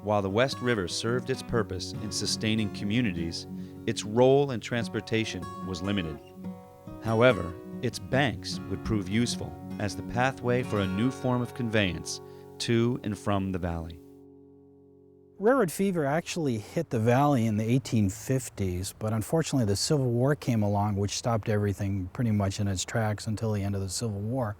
While the West River served its purpose in sustaining communities, its role in transportation was limited. However, its banks would prove useful as the pathway for a new form of conveyance to and from the valley. Railroad fever actually hit the valley in the 1850s, but unfortunately the Civil War came along, which stopped everything pretty much in its tracks until the end of the Civil War.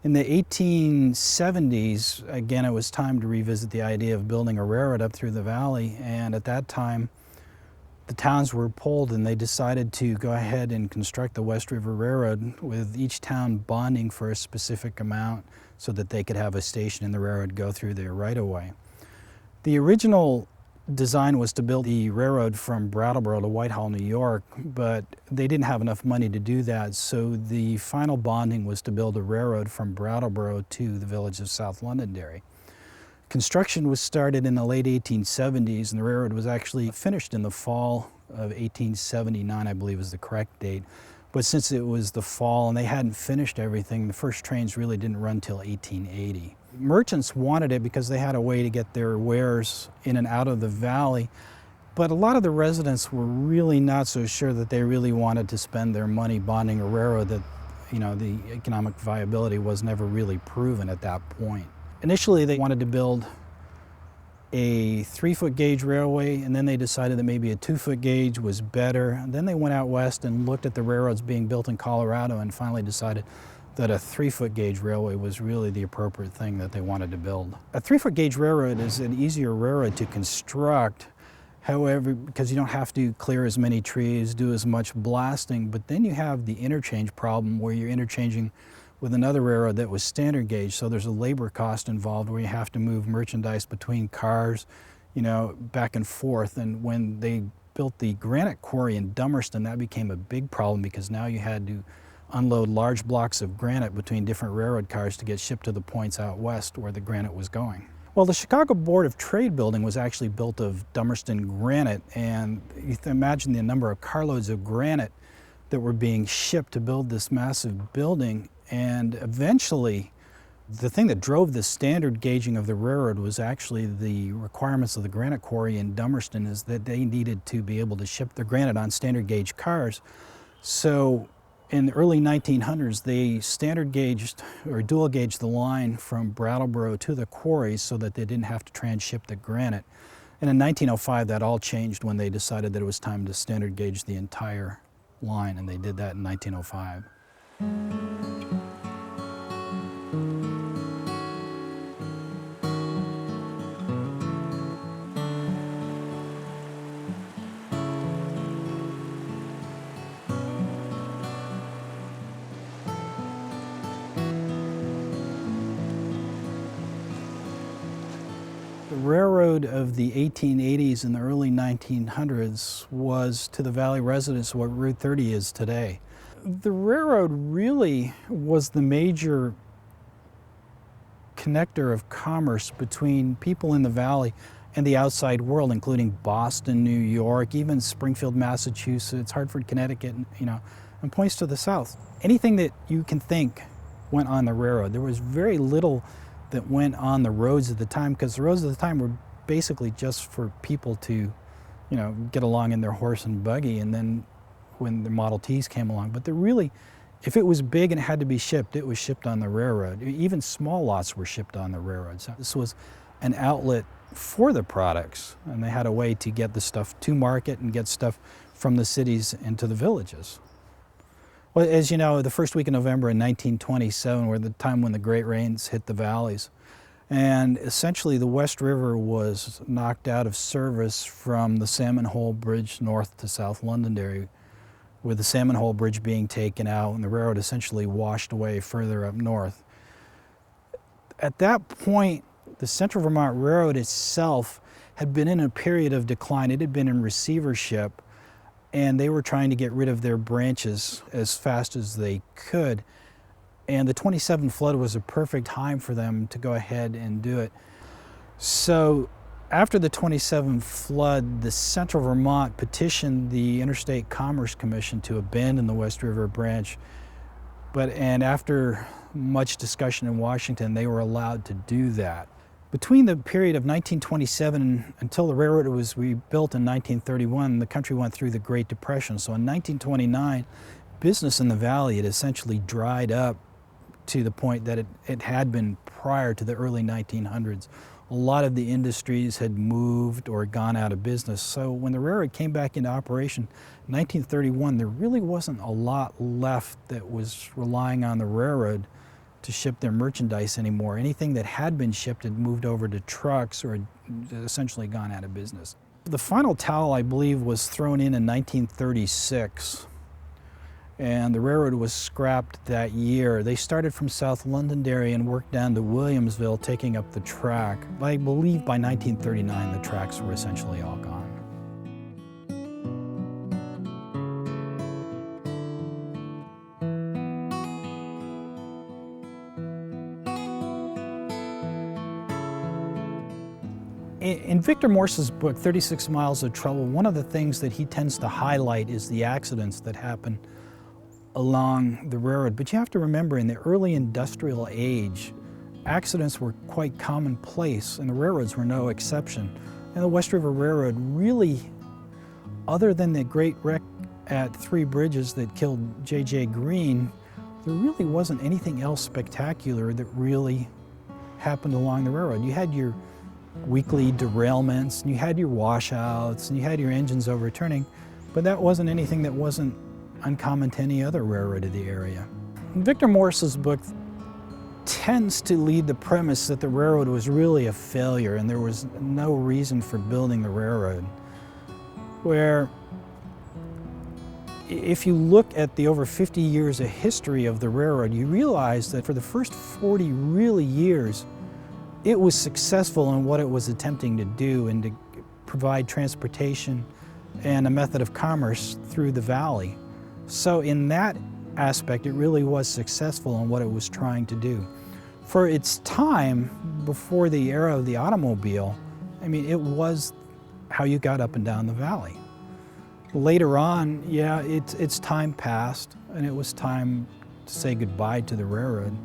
In the 1870s, again, it was time to revisit the idea of building a railroad up through the valley, and at that time the towns were polled and they decided to go ahead and construct the West River Railroad, with each town bonding for a specific amount so that they could have a station in the railroad go through their right-of-way. The original design was to build the railroad from Brattleboro to Whitehall, New York, but they didn't have enough money to do that, so the final bonding was to build a railroad from Brattleboro to the village of South Londonderry. Construction was started in the late 1870s, and the railroad was actually finished in the fall of 1879, I believe is the correct date. But since it was the fall and they hadn't finished everything, the first trains really didn't run till 1880. Merchants wanted it because they had a way to get their wares in and out of the valley, but a lot of the residents were really not so sure that they really wanted to spend their money bonding a railroad that, the economic viability was never really proven at that point. Initially, they wanted to build a 3-foot gauge railway, and then they decided that maybe a 2-foot gauge was better. And then they went out west and looked at the railroads being built in Colorado and finally decided that a 3-foot gauge railway was really the appropriate thing that they wanted to build. A 3-foot gauge railroad is an easier railroad to construct, however, because you don't have to clear as many trees, do as much blasting, but then you have the interchange problem where you're interchanging with another railroad that was standard gauge, so there's a labor cost involved where you have to move merchandise between cars, back and forth. And when they built the granite quarry in Dummerston, that became a big problem because now you had to unload large blocks of granite between different railroad cars to get shipped to the points out west where the granite was going. Well, the Chicago Board of Trade building was actually built of Dummerston granite, and you can imagine the number of carloads of granite that were being shipped to build this massive building. And eventually, the thing that drove the standard gauging of the railroad was actually the requirements of the granite quarry in Dummerston, is that they needed to be able to ship the granite on standard gauge cars. So in the early 1900s, they standard gauged or dual gauged the line from Brattleboro to the quarries so that they didn't have to transship the granite. And in 1905, that all changed when they decided that it was time to standard gauge the entire line, and they did that in 1905. The railroad of the 1880s and the early 1900s was to the Valley residents what Route 30 is today. The railroad really was the major connector of commerce between people in the valley and the outside world, including Boston, New York, even Springfield, Massachusetts, Hartford, Connecticut, and points to the south. Anything that you can think went on the railroad. There was very little that went on the roads at the time, because the roads at the time were basically just for people to, get along in their horse and buggy, and then when the Model Ts came along. But if it was big and it had to be shipped, it was shipped on the railroad. Even small lots were shipped on the railroad. So this was an outlet for the products, and they had a way to get the stuff to market and get stuff from the cities into the villages. Well, as you know, the first week of November in 1927 were the time when the Great Rains hit the valleys. And essentially the West River was knocked out of service from the Salmon Hole Bridge north to South Londonderry, with the Salmon Hole Bridge being taken out and the railroad essentially washed away further up north. At that point, the Central Vermont Railroad itself had been in a period of decline. It had been in receivership, and they were trying to get rid of their branches as fast as they could. And the 27 flood was a perfect time for them to go ahead and do it. So after the 27 flood, the Central Vermont petitioned the Interstate Commerce Commission to abandon the West River branch. And after much discussion in Washington, they were allowed to do that. Between the period of 1927 until the railroad was rebuilt in 1931, the country went through the Great Depression. So in 1929, business in the valley had essentially dried up to the point that it had been prior to the early 1900s. A lot of the industries had moved or gone out of business. So when the railroad came back into operation in 1931, there really wasn't a lot left that was relying on the railroad to ship their merchandise anymore. Anything that had been shipped had moved over to trucks or had essentially gone out of business. The final towel, I believe, was thrown in 1936. And the railroad was scrapped that year. They started from South Londonderry and worked down to Williamsville, taking up the track. I believe by 1939 the tracks were essentially all gone. In Victor Morse's book, 36 Miles of Trouble, one of the things that he tends to highlight is the accidents that happen along the railroad. But you have to remember, in the early industrial age, accidents were quite commonplace, and the railroads were no exception. And the West River Railroad really, other than the great wreck at Three Bridges that killed J.J. Green, there really wasn't anything else spectacular that really happened along the railroad. You had your weekly derailments, and you had your washouts, and you had your engines overturning, but that wasn't anything that wasn't uncommon to any other railroad of the area. Victor Morse's book tends to lead the premise that the railroad was really a failure and there was no reason for building the railroad. Where if you look at the over 50 years of history of the railroad, you realize that for the first 40 really years, it was successful in what it was attempting to do and to provide transportation and a method of commerce through the valley. So in that aspect, it really was successful in what it was trying to do. For its time, before the era of the automobile, I mean, it was how you got up and down the valley. Later on, yeah, its time passed, and it was time to say goodbye to the railroad.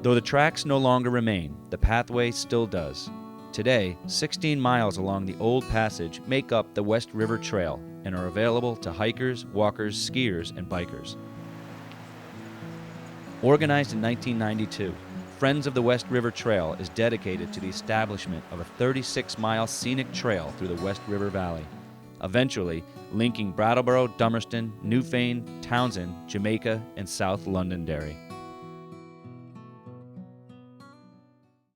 Though the tracks no longer remain, the pathway still does. Today, 16 miles along the old passage make up the West River Trail and are available to hikers, walkers, skiers, and bikers. Organized in 1992, Friends of the West River Trail is dedicated to the establishment of a 36-mile scenic trail through the West River Valley, eventually linking Brattleboro, Dummerston, Newfane, Townsend, Jamaica, and South Londonderry.